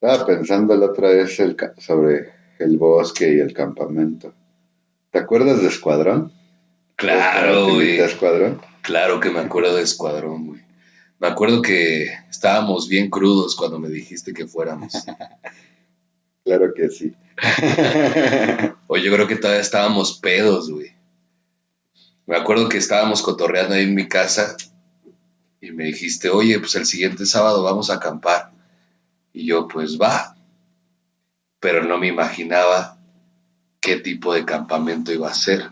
Estaba pensando la otra vez sobre el bosque y el campamento. ¿Te acuerdas de Escuadrón? ¿Recuerdas cuando te Claro, invité a güey. Escuadrón? Claro que me acuerdo de Escuadrón, güey. Me acuerdo que estábamos bien crudos cuando me dijiste que fuéramos. Claro que sí. O yo creo que todavía estábamos pedos, güey. Me acuerdo que estábamos cotorreando ahí en mi casa y me dijiste, oye, pues el siguiente sábado vamos a acampar. Y yo, pues va, pero no me imaginaba qué tipo de campamento iba a ser.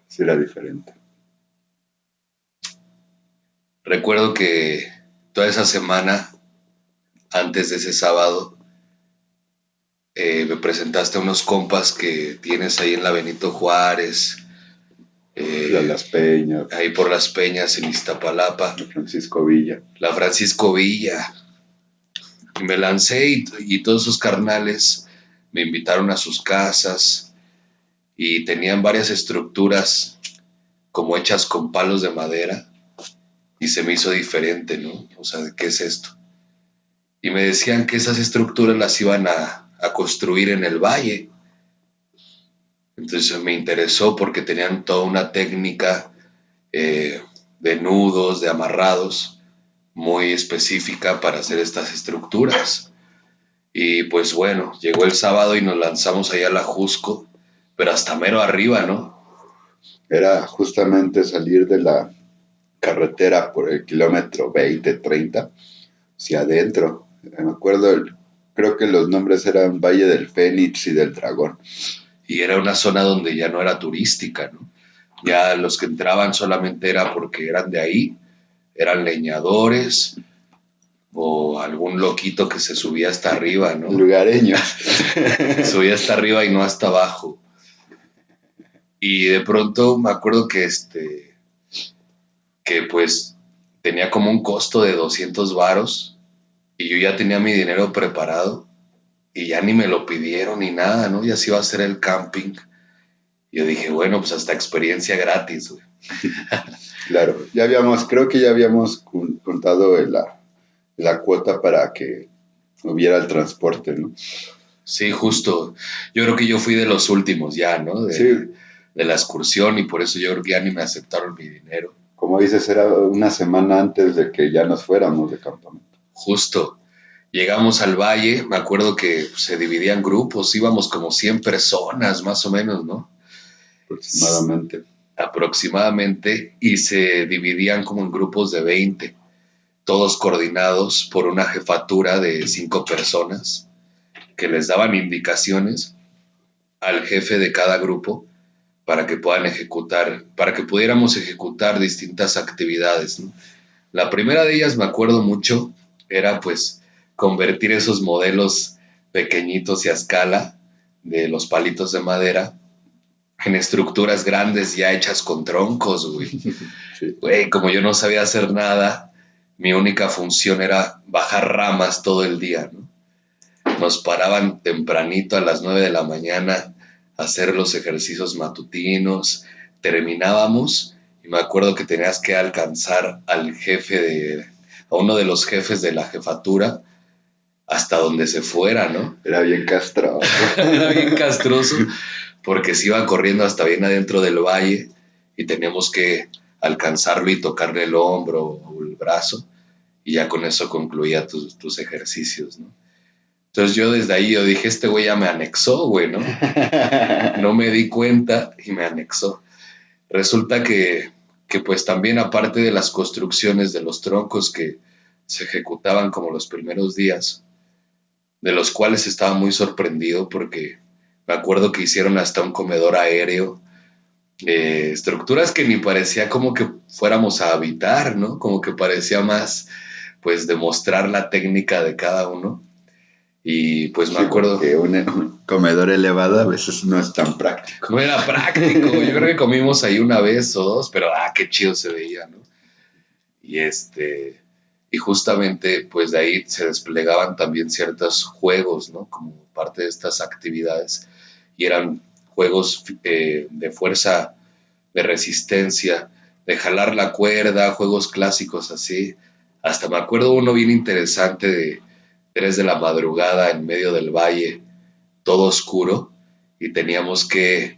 Sí, era diferente. Recuerdo que toda esa semana, antes de ese sábado, me presentaste a unos compas que tienes ahí en la Benito Juárez, eh, Las Peñas, ahí por las Peñas en Iztapalapa, de Francisco Villa. la Francisco Villa. Y me lancé y todos sus carnales me invitaron a sus casas y tenían varias estructuras como hechas con palos de madera y se me hizo diferente, ¿no? O sea, ¿qué es esto? Y me decían que esas estructuras las iban a construir en el valle. Entonces me interesó porque tenían toda una técnica eh, de nudos, de amarrados, muy específica para hacer estas estructuras. Y pues bueno, llegó el sábado y nos lanzamos allá a la Jusco, pero hasta mero arriba, ¿no? Era justamente salir de la carretera por el kilómetro 20, 30, hacia adentro. Me acuerdo, creo que los nombres eran Valle del Fénix y del Dragón. Y era una zona donde ya no era turística, ¿no? Ya los que entraban solamente era porque eran de ahí, eran leñadores o algún loquito que se subía hasta arriba, ¿no? Lugareños. Subía hasta arriba y no hasta abajo. Y de pronto me acuerdo que pues tenía como un costo de 200 varos y yo ya tenía mi dinero preparado y ya ni me lo pidieron ni nada, ¿no? Ya se iba a hacer el camping. Yo dije, bueno, pues hasta experiencia gratis, güey. Claro, creo que ya habíamos juntado la cuota para que hubiera el transporte, ¿no? Sí, justo. Yo creo que yo fui de los últimos ya, ¿no? Sí, De la excursión y por eso yo creo que ya ni me aceptaron mi dinero. como dices, era una semana antes de que ya nos fuéramos de campamento, Justo. Llegamos al valle, me acuerdo que se dividían grupos, íbamos como 100 personas más o menos, ¿no? aproximadamente. Aproximadamente, y se dividían como en grupos de 20, todos coordinados por una jefatura de 5 personas que les daban indicaciones al jefe de cada grupo para que puedan ejecutar, para que pudiéramos ejecutar distintas actividades, ¿no? La primera de ellas, me acuerdo mucho, era pues convertir esos modelos pequeñitos y a escala de los palitos de madera en estructuras grandes ya hechas con troncos, güey. Sí. Güey, como yo no sabía hacer nada, mi única función era bajar ramas todo el día, ¿no? Nos paraban tempranito a las 9 de la mañana a hacer los ejercicios matutinos, terminábamos y me acuerdo que tenías que alcanzar a uno de los jefes de la jefatura hasta donde se fuera, ¿no? Era bien castroso. Era bien castroso porque se iba corriendo hasta bien adentro del valle y teníamos que alcanzarlo y tocarle el hombro o el brazo y ya con eso concluía tus ejercicios, ¿no? Entonces yo desde ahí yo dije, este güey ya me anexó, güey, ¿no? No me di cuenta y me anexó. Resulta que pues también aparte de las construcciones de los troncos que se ejecutaban como los primeros días, de los cuales estaba muy sorprendido porque me acuerdo que hicieron hasta un comedor aéreo, estructuras que ni parecía como que fuéramos a habitar, ¿no? Como que parecía más pues demostrar la técnica de cada uno. Y pues me Sí, acuerdo, porque un comedor elevado a veces no es tan práctico. no era práctico. Yo creo que comimos ahí una vez o dos, pero qué chido se veía, ¿no? Y y justamente pues de ahí se desplegaban también ciertos juegos, ¿no? Como parte de estas actividades. Y eran juegos de fuerza, de resistencia, de jalar la cuerda, juegos clásicos así. Hasta me acuerdo uno bien interesante 3 de la madrugada en medio del valle, todo oscuro, y teníamos que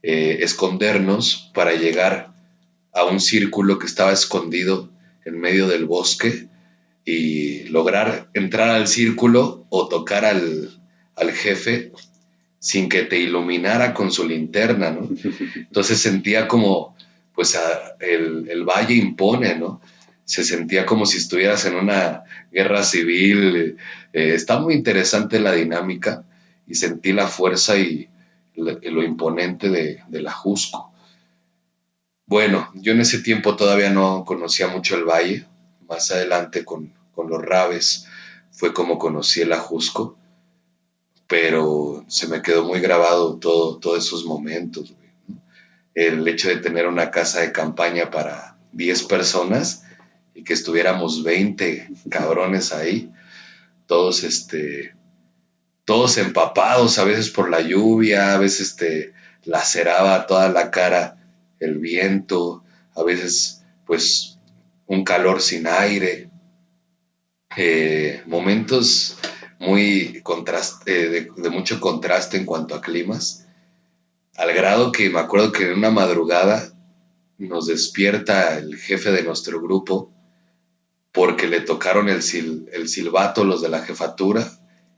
escondernos para llegar a un círculo que estaba escondido en medio del bosque y lograr entrar al círculo o tocar al jefe sin que te iluminara con su linterna, ¿no? Entonces sentía como, pues el valle impone, ¿no? Se sentía como si estuvieras en una guerra civil. Está muy interesante la dinámica y sentí la fuerza y lo imponente de la Jusco. Bueno, yo en ese tiempo todavía no conocía mucho el valle. Más adelante con los rabes fue como conocí el Ajusco, pero se me quedó muy grabado todos esos momentos, güey. El hecho de tener una casa de campaña para 10 personas y que estuviéramos 20 cabrones ahí, todos todos empapados, a veces por la lluvia, a veces te laceraba toda la cara el viento, a veces pues un calor sin aire, momentos muy de mucho contraste en cuanto a climas, al grado que me acuerdo que en una madrugada nos despierta el jefe de nuestro grupo porque le tocaron el silbato los de la jefatura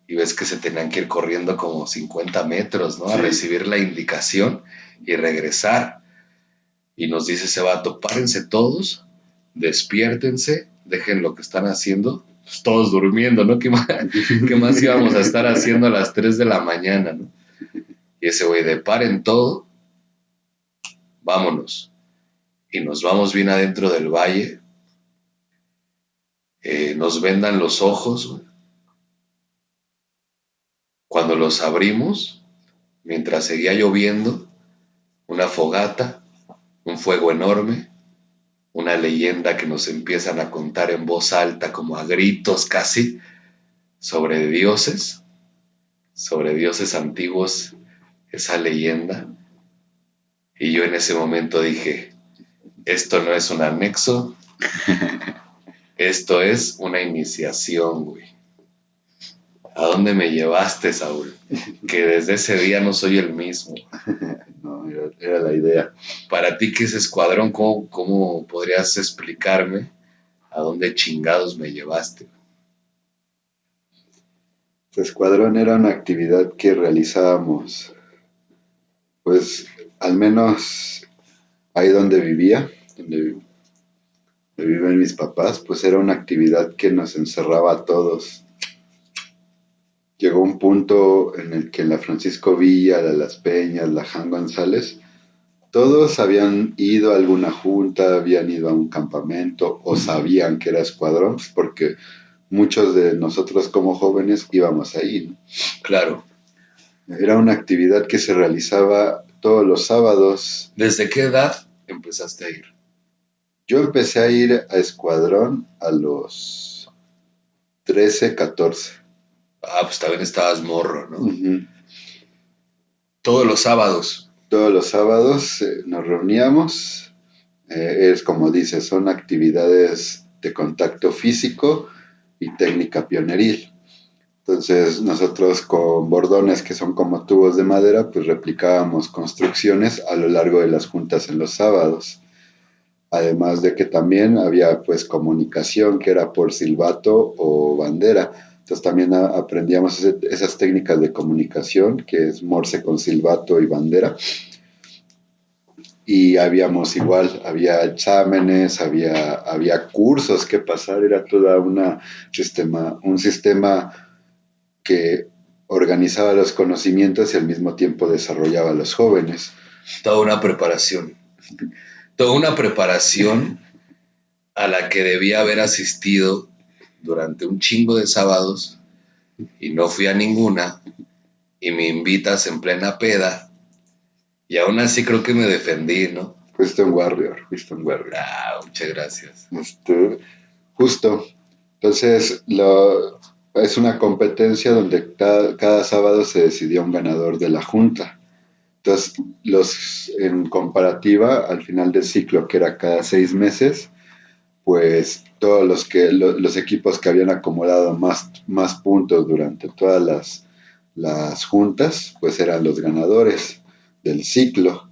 y ves que se tenían que ir corriendo como 50 metros, ¿no? A Sí. recibir la indicación y regresar. Y nos dice ese vato, párense todos, despiértense, dejen lo que están haciendo, pues todos durmiendo, ¿no? ¿Qué más íbamos a estar haciendo a las 3 de la mañana, ¿no? Y ese güey de paren todo, vámonos. Y nos vamos bien adentro del valle, nos vendan los ojos, güey. Cuando los abrimos, mientras seguía lloviendo, una fogata, un fuego enorme, una leyenda que nos empiezan a contar en voz alta, como a gritos casi, sobre dioses antiguos, esa leyenda. Y yo en ese momento dije, esto no es un anexo, esto es una iniciación, güey. ¿A dónde me llevaste, Saúl? Que desde ese día no soy el mismo. No, era la idea. Para ti, ¿qué es Escuadrón? ¿Cómo podrías explicarme a dónde chingados me llevaste? Escuadrón era una actividad que realizábamos, pues al menos ahí donde viven mis papás, pues era una actividad que nos encerraba a todos. Llegó un punto en el que la Francisco Villa, la Las Peñas, la Jan González, todos habían ido a alguna junta, habían ido a un campamento o sabían que era escuadrón, pues, porque muchos de nosotros como jóvenes íbamos ahí, ¿no? Claro. Era una actividad que se realizaba todos los sábados. ¿Desde qué edad empezaste a ir? Yo empecé a ir a escuadrón a los 13, 14. Ah, pues también estabas morro, ¿no? Uh-huh. Todos los sábados. Todos los sábados nos reuníamos. Es como dice, son actividades de contacto físico y técnica pioneril. Entonces nosotros con bordones que son como tubos de madera, pues replicábamos construcciones a lo largo de las juntas en los sábados. Además de que también había pues comunicación que era por silbato o bandera. Entonces también aprendíamos esas técnicas de comunicación, que es morse con silbato y bandera. Y había exámenes, había cursos que pasar, era toda un sistema que organizaba los conocimientos y al mismo tiempo desarrollaba a los jóvenes. Toda una preparación. Toda una preparación a la que debía haber asistido durante un chingo de sábados y no fui a ninguna y me invitas en plena peda y aún así creo que me defendí, ¿no? Fuiste un warrior. Ah, muchas gracias. Justo. Entonces, es una competencia donde cada sábado se decidía un ganador de la junta. Entonces, en comparativa, al final del ciclo, que era cada 6 meses, pues todos los equipos que habían acumulado más puntos durante todas las juntas, pues eran los ganadores del ciclo,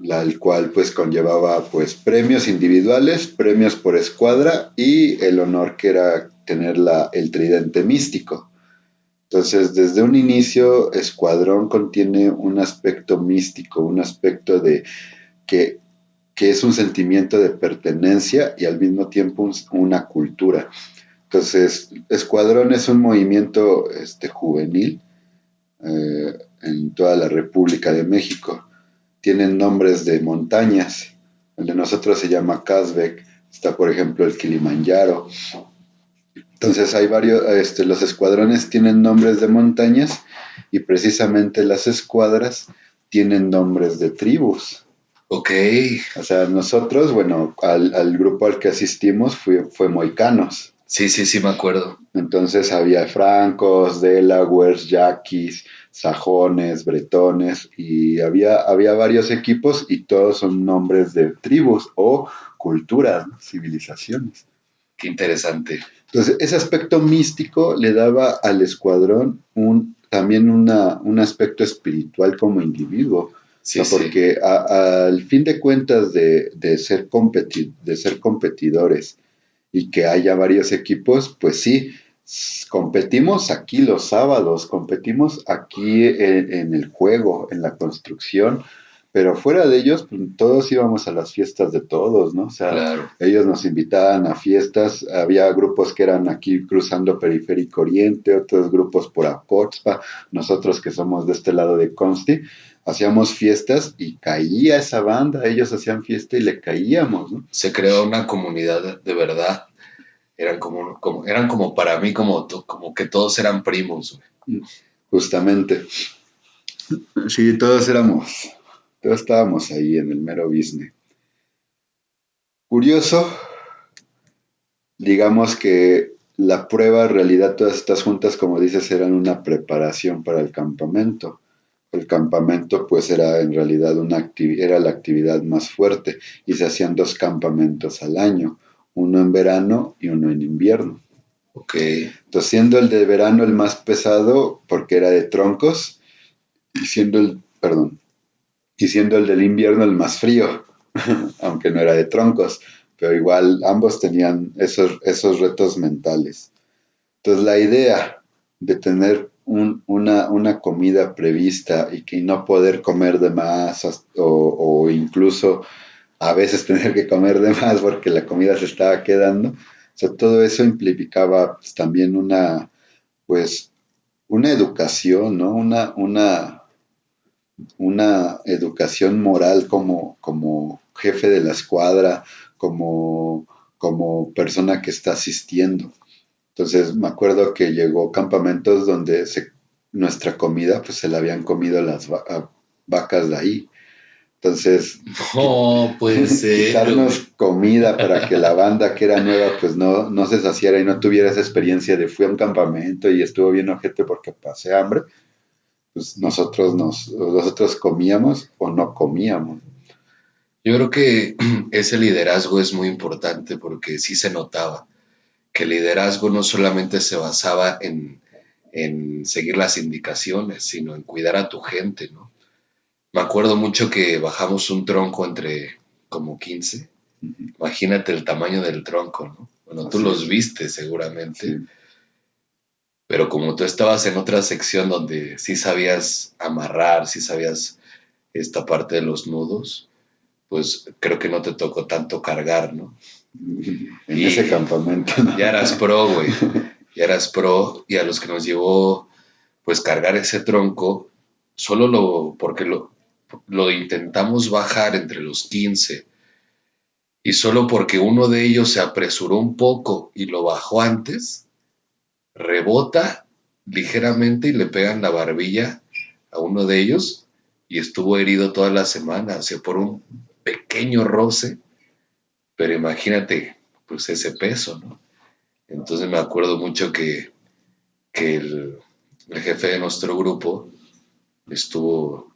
el cual pues conllevaba pues premios individuales, premios por escuadra y el honor que era tener el tridente místico. Entonces, desde un inicio, Escuadrón contiene un aspecto místico, un aspecto de que, que es un sentimiento de pertenencia y al mismo tiempo una cultura. Entonces, Escuadrón es un movimiento juvenil en toda la República de México. Tienen nombres de montañas. El de nosotros se llama Kazbek. Está, por ejemplo, el Kilimanjaro. Entonces hay varios, los escuadrones tienen nombres de montañas y precisamente las escuadras tienen nombres de tribus. Ok, O sea, nosotros, bueno, al grupo al que asistimos fue Moicanos. sí, sí, sí, me acuerdo. Entonces había francos, delawares, yaquis, sajones, bretones y había varios equipos y todos son nombres de tribus o culturas, ¿no? Civilizaciones. Qué interesante. Entonces, ese aspecto místico le daba al escuadrón también un aspecto espiritual como individuo. O Sí, sea, sí. porque al fin de cuentas de ser competidores y que haya varios equipos, pues sí, competimos aquí los sábados, competimos aquí en el juego, en la construcción, pero fuera de ellos, pues, todos íbamos a las fiestas de todos, ¿no? O sea, Claro. ellos nos invitaban a fiestas, había grupos que eran aquí cruzando Periférico Oriente, otros grupos por Acoxpa, nosotros que somos de este lado de Consti, hacíamos fiestas y caía esa banda, ellos hacían fiesta y le caíamos, ¿no? Se creó una comunidad de verdad. Eran como para mí, como que todos eran primos, güey. Justamente. Sí, todos estábamos ahí en el mero business. Curioso, digamos que la prueba, en realidad, todas estas juntas, como dices, eran una preparación para el campamento. El campamento, pues, era en realidad era la actividad más fuerte y se hacían dos campamentos al año, uno en verano y uno en invierno. Ok. Entonces, siendo el de verano el más pesado, porque era de troncos, y siendo el del invierno el más frío, aunque no era de troncos, pero igual ambos tenían esos retos mentales. Entonces la idea de tener una comida prevista y que no poder comer de más o incluso a veces tener que comer de más porque la comida se estaba quedando, o sea, todo eso implicaba pues, también pues, una educación, ¿no? Una educación moral como jefe de la escuadra, como persona que está asistiendo. Entonces me acuerdo que llegó campamentos donde nuestra comida pues se la habían comido las vacas de ahí. Entonces No puede ser, quitarnos güey. comida para que la banda que era nueva pues no se saciara y no tuviera esa experiencia de fui a un campamento y estuvo bien ojete porque pasé hambre, pues nosotros comíamos o no comíamos. Yo creo que ese liderazgo es muy importante porque sí se notaba que el liderazgo no solamente se basaba en seguir las indicaciones, sino en cuidar a tu gente, ¿no? Me acuerdo mucho que bajamos un tronco entre como 15. Imagínate el tamaño del tronco, ¿no? Bueno, tú Así los es, viste seguramente, sí. pero como tú estabas en otra sección donde sí sabías amarrar, sí sabías esta parte de los nudos, pues creo que no te tocó tanto cargar, ¿no? En ese Y campamento, ya ¿no? eras pro, güey, ya eras pro y a los que nos llevó pues cargar ese tronco, porque lo intentamos bajar entre los 15 y solo porque uno de ellos se apresuró un poco y lo bajó antes, rebota ligeramente y le pegan la barbilla a uno de ellos y estuvo herido toda la semana, o sea, por un pequeño roce, pero imagínate, pues ese peso, ¿no? Entonces me acuerdo mucho que el jefe de nuestro grupo estuvo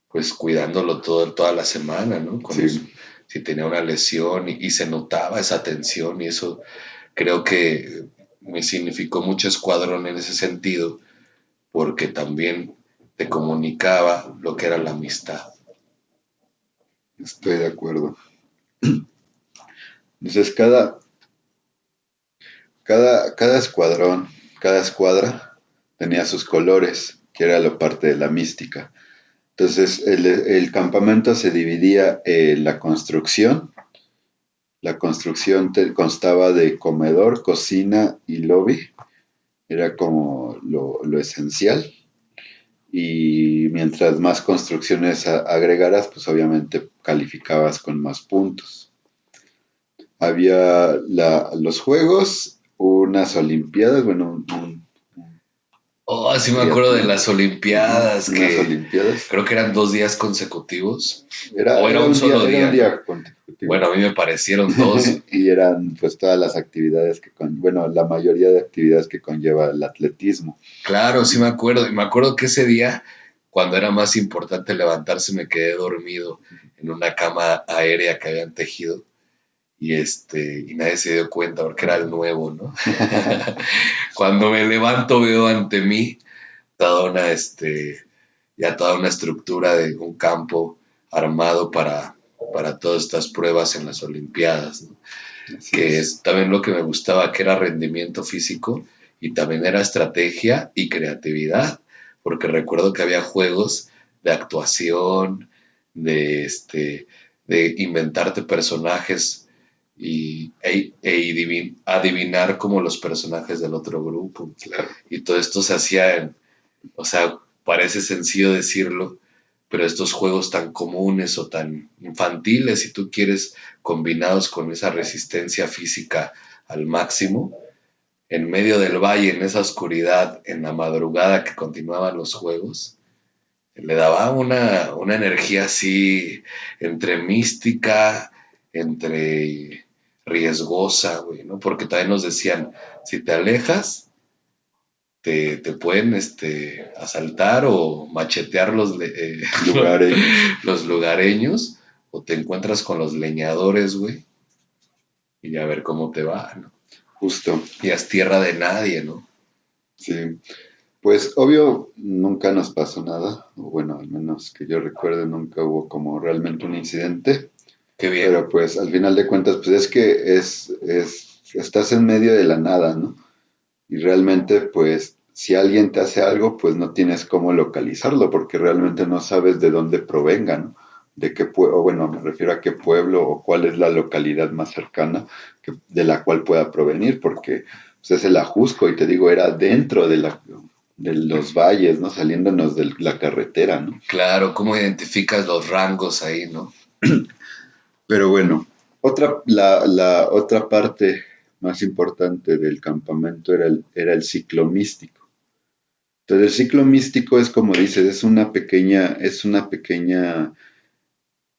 pues cuidándolo toda la semana, ¿no? Sí, si tenía una lesión y se notaba esa tensión y eso creo que me significó mucho escuadrón en ese sentido porque también te comunicaba lo que era la amistad. Estoy de acuerdo. Entonces, cada escuadrón, cada escuadra tenía sus colores, que era la parte de la mística. Entonces, el campamento se dividía en la construcción. La construcción constaba de comedor, cocina y lobby. Era como lo esencial. Y mientras más construcciones agregaras, pues obviamente calificabas con más puntos. Había los juegos, unas olimpiadas, bueno, Oh, sí me acuerdo de triatlón, las ajá, Olimpiadas, unas que olimpiadas. creo que eran 2 días consecutivos, Era, o era era un un día, solo era un día, ¿no? día consecutivo. Bueno, a mí me parecieron dos. Y eran pues todas las actividades bueno, la mayoría de actividades que conlleva el atletismo. Claro, sí me acuerdo. Y me acuerdo que ese día, cuando era más importante levantarse, me quedé dormido en una cama aérea que habían tejido. Y nadie se dio cuenta porque era el nuevo, ¿no? Cuando me levanto veo ante mí toda ya toda una estructura de un campo armado para todas estas pruebas en las Olimpiadas, ¿no? Así Que es. es también lo que me gustaba, que era rendimiento físico y también era estrategia y creatividad, porque recuerdo que había juegos de actuación, de inventarte personajes y adivinar como los personajes del otro grupo. Claro. Y todo esto se hacía o sea, parece sencillo decirlo, pero estos juegos tan comunes o tan infantiles, si tú quieres, combinados con esa resistencia física al máximo, en medio del valle, en esa oscuridad, en la madrugada que continuaban los juegos, le daba una energía así entre mística, entre riesgosa, güey, ¿no? Porque también nos decían, si te alejas, te pueden asaltar o machetear Lugareños. los lugareños, o te encuentras con los leñadores, güey, y a ver cómo te va, ¿no? Justo. Y es tierra de nadie, ¿no? Sí. Pues obvio, nunca nos pasó nada. O bueno, al menos que yo recuerde, nunca hubo como realmente un incidente. Qué bien. Pero pues al final de cuentas, pues es que estás en medio de la nada, ¿no? Y realmente, pues, si alguien te hace algo, pues no tienes cómo localizarlo, porque realmente no sabes de dónde provenga, ¿no? De qué pueblo, bueno, me refiero a qué pueblo o cuál es la localidad más cercana de la cual pueda provenir, porque pues, es el Ajusco, y te digo, era dentro de los valles, ¿no? Saliéndonos de la carretera, ¿no? Claro, ¿cómo identificas los rangos ahí, no? Pero bueno, la otra parte más importante del campamento era el ciclo místico. Entonces, el ciclo místico es como dices, es una pequeña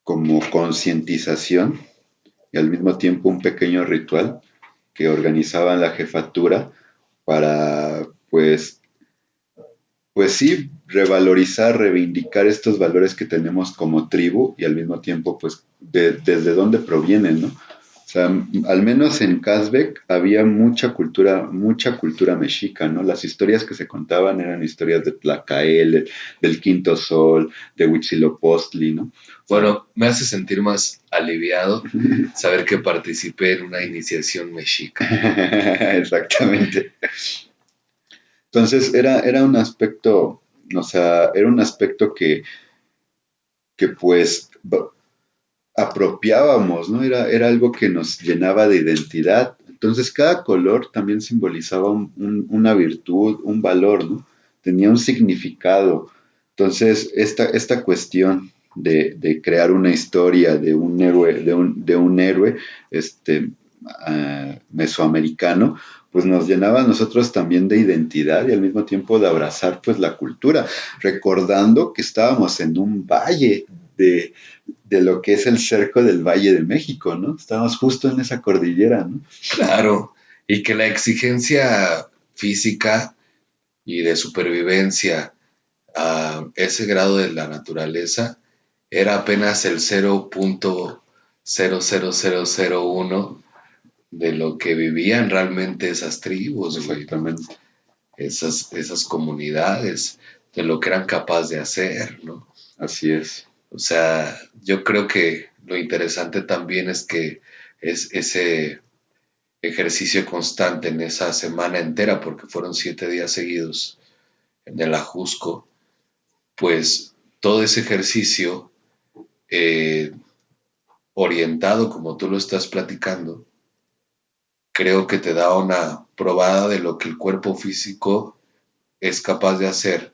como concientización y al mismo tiempo un pequeño ritual que organizaban la jefatura para, pues sí, revalorizar, reivindicar estos valores que tenemos como tribu y al mismo tiempo, pues, desde dónde provienen, ¿no? O sea, al menos en Kazbek había mucha cultura mexica, ¿no? Las historias que se contaban eran historias de Tlacael, del Quinto Sol, de Huitzilopochtli, ¿no? O sea, Bueno, me hace sentir más aliviado saber que participé en una iniciación mexica. exactamente. Entonces era un aspecto, o sea, era un aspecto que pues apropiábamos, ¿no? Era algo que nos llenaba de identidad. Entonces cada color también simbolizaba una virtud, un valor, ¿no? Tenía un significado. Entonces esta cuestión de crear una historia de un héroe, de un héroe mesoamericano, pues nos llenaba a nosotros también de identidad y al mismo tiempo de abrazar pues la cultura, recordando que estábamos en un valle de lo que es el cerco del Valle de México, ¿no? Estamos justo en esa cordillera, ¿no? Claro, y que la exigencia física y de supervivencia a ese grado de la naturaleza era apenas el 0,000 0,0001 de lo que vivían realmente esas tribus, güey, Exactamente. esas comunidades, de lo que eran capaces de hacer, ¿no? Así es. O sea, yo creo que lo interesante también es que es ese ejercicio constante en esa semana entera, porque fueron 7 días seguidos en el Ajusco, pues todo ese ejercicio eh, orientado como tú lo estás platicando, creo que te da una probada de lo que el cuerpo físico es capaz de hacer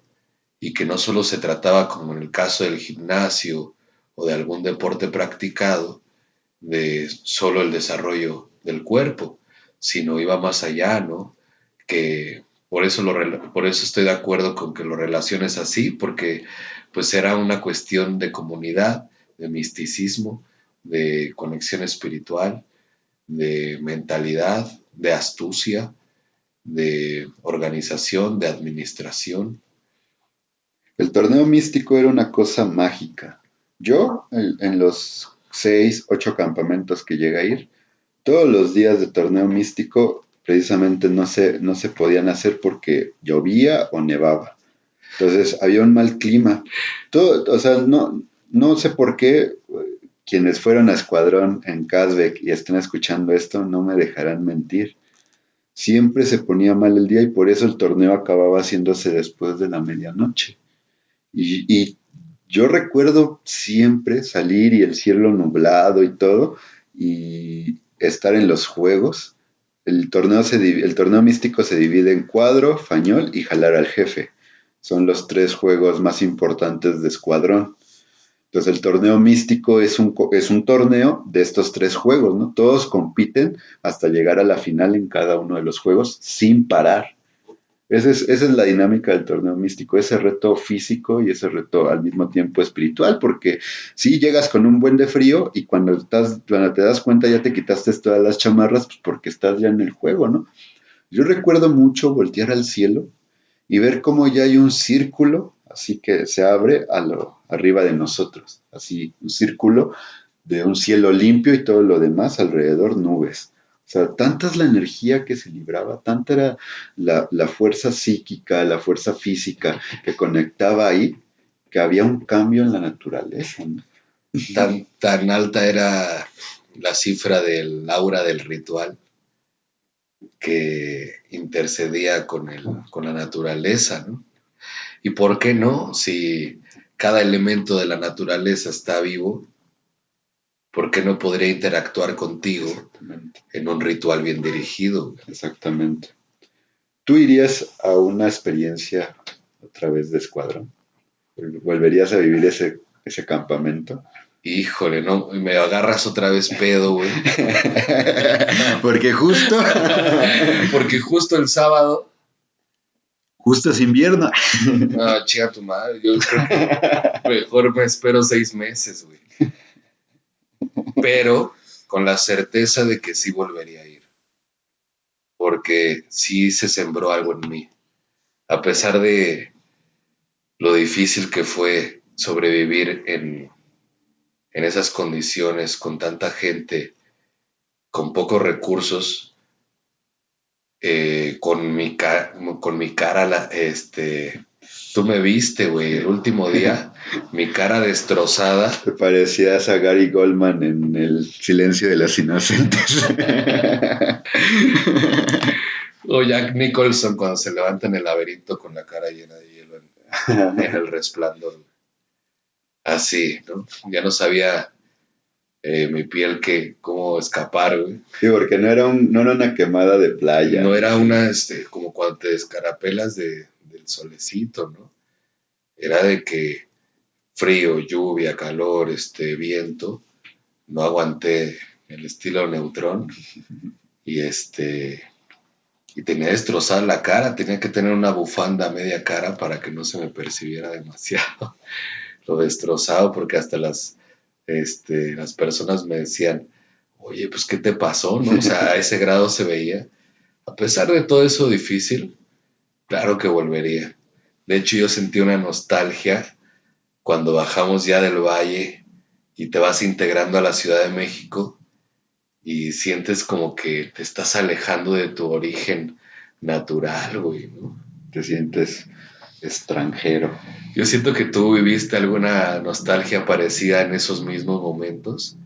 y que no solo se trataba como en el caso del gimnasio o de algún deporte practicado, de solo el desarrollo del cuerpo, sino iba más allá, ¿no? Que por eso estoy de acuerdo con que lo relaciones así, porque pues era una cuestión de comunidad, de misticismo, de conexión espiritual, de mentalidad, de astucia, de organización, de administración. El torneo místico era una cosa mágica. Yo, en los 6, 8 campamentos que llegué a ir, todos los días de torneo místico precisamente no se podían hacer porque llovía o nevaba. Entonces había un mal clima. Todo, o sea, no sé por qué quienes fueron a Escuadrón en Casbeck y estén escuchando esto no me dejarán mentir. Siempre se ponía mal el día y por eso el torneo acababa haciéndose después de la medianoche. Y yo recuerdo siempre salir y el cielo nublado y todo, y estar en los juegos. El torneo místico se divide en cuadro, fañol y jalar al jefe. Son los tres juegos más importantes de Escuadrón. Entonces el torneo místico es un torneo de estos tres juegos, ¿no? Todos compiten hasta llegar a la final en cada uno de los juegos sin parar. Esa es la dinámica del torneo místico, ese reto físico y ese reto al mismo tiempo espiritual, porque si llegas con un buen de frío y cuando te das cuenta ya te quitaste todas las chamarras, pues porque estás ya en el juego, ¿no? Yo recuerdo mucho voltear al cielo y ver cómo ya hay un círculo, así que se abre arriba de nosotros, así un círculo de un cielo limpio y todo lo demás alrededor nubes. O sea, tanta es la energía que se libraba, tanta era la fuerza psíquica, la fuerza física que conectaba ahí, que había un cambio en la naturaleza, ¿no? Tan alta era la cifra del aura del ritual que intercedía con la naturaleza, ¿no? ¿Y por qué no? Si cada elemento de la naturaleza está vivo, ¿por qué no podría interactuar contigo Exactamente, en un ritual bien dirigido? exactamente. ¿Tú irías a una experiencia a través de Escuadrón? ¿Volverías a vivir ese campamento? Híjole, no, me agarras otra vez pedo, güey. Porque justo, Porque justo el sábado, justo es invierno. chica tu madre, yo creo que mejor me espero 6 meses, güey. Pero con la certeza de que sí volvería a ir, porque sí se sembró algo en mí. A pesar de lo difícil que fue sobrevivir en esas condiciones, con tanta gente, con pocos recursos, con mi cara, tú me viste, güey, el último día, mi cara destrozada. Te parecías a Gary Goldman en El Silencio de los Inocentes. O Jack Nicholson cuando se levanta en el laberinto con la cara llena de hielo en el resplandor. Así, ¿no? Ya no sabía mi piel cómo escapar, güey. Sí, porque no era una quemada de playa, No ¿no? era Sí. una, como cuando te descarapelas del solecito, ¿no? Era de que frío, lluvia, calor, viento, no aguanté el estilo neutrón y y tenía destrozada la cara, tenía que tener una bufanda a media cara para que no se me percibiera demasiado lo destrozado, porque hasta las personas me decían, oye, pues, ¿qué te pasó? ¿No? O sea, a ese grado se veía. A pesar de todo eso difícil, claro que volvería. De hecho, yo sentí una nostalgia cuando bajamos ya del valle y te vas integrando a la Ciudad de México y sientes como que te estás alejando de tu origen natural, güey, ¿no? Te sientes extranjero. Yo siento que tú viviste alguna nostalgia parecida en esos mismos momentos,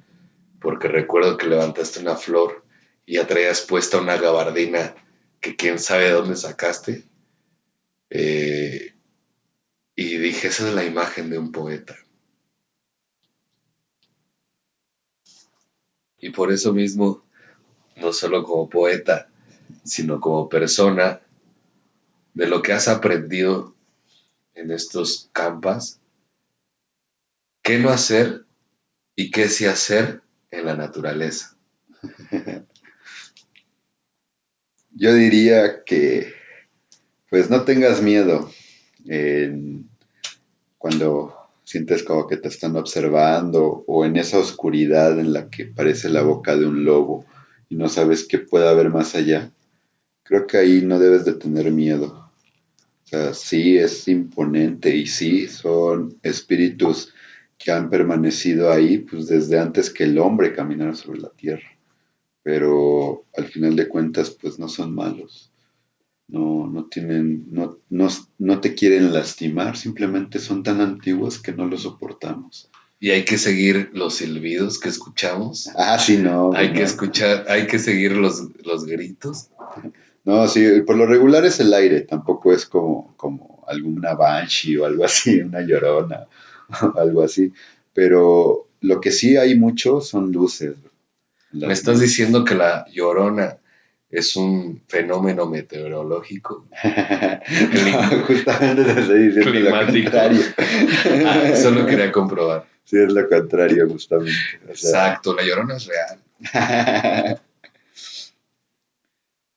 porque recuerdo que levantaste una flor y ya traías puesta una gabardina que quién sabe de dónde sacaste. Eh, y dije, esa es la imagen de un poeta. Y por eso mismo, no solo como poeta, sino como persona, de lo que has aprendido en estos campas, qué no hacer y qué sí hacer en la naturaleza. Yo diría que, pues no tengas miedo en cuando sientes como que te están observando o en esa oscuridad en la que parece la boca de un lobo y no sabes qué puede haber más allá. Creo que ahí no debes de tener miedo. O sea, sí es imponente y sí son espíritus que han permanecido ahí pues desde antes que el hombre caminara sobre la tierra, pero al final de cuentas pues no son malos. No tienen, no te quieren lastimar, simplemente son tan antiguos que no los soportamos. Y hay que seguir los silbidos que escuchamos, Ah, sí, no, pues hay que no. escuchar, hay que seguir los gritos. No, sí, por lo regular es el aire, tampoco es como alguna banshee o algo así, una llorona o algo así. Pero lo que sí hay mucho son luces en Me las estás noches. diciendo que la llorona es un fenómeno meteorológico, No, justamente te estoy diciendo lo climático. contrario. Ah, solo quería comprobar. Sí, es lo contrario, justamente. O sea, Exacto, la llorona es real.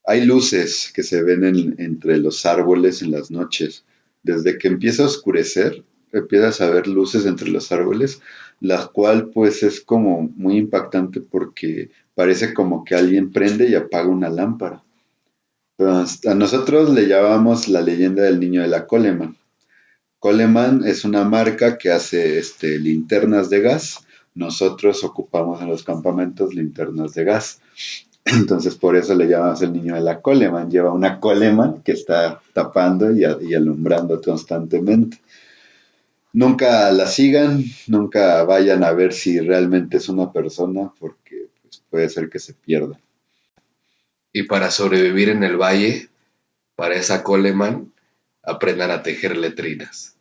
hay luces que se ven entre los árboles en las noches. Desde que empieza a oscurecer, empiezas a ver luces entre los árboles, la cual pues es como muy impactante porque parece como que alguien prende y apaga una lámpara. Entonces, a nosotros le llamamos la leyenda del niño de la Coleman. Coleman es una marca que hace linternas de gas. Nosotros ocupamos en los campamentos linternas de gas. Entonces por eso le llamamos el niño de la Coleman. Lleva una Coleman que está tapando y alumbrando constantemente. Nunca la sigan, nunca vayan a ver si realmente es una persona porque pues, puede ser que se pierda. Y para sobrevivir en el valle, para esa Coleman, aprendan a tejer letrinas.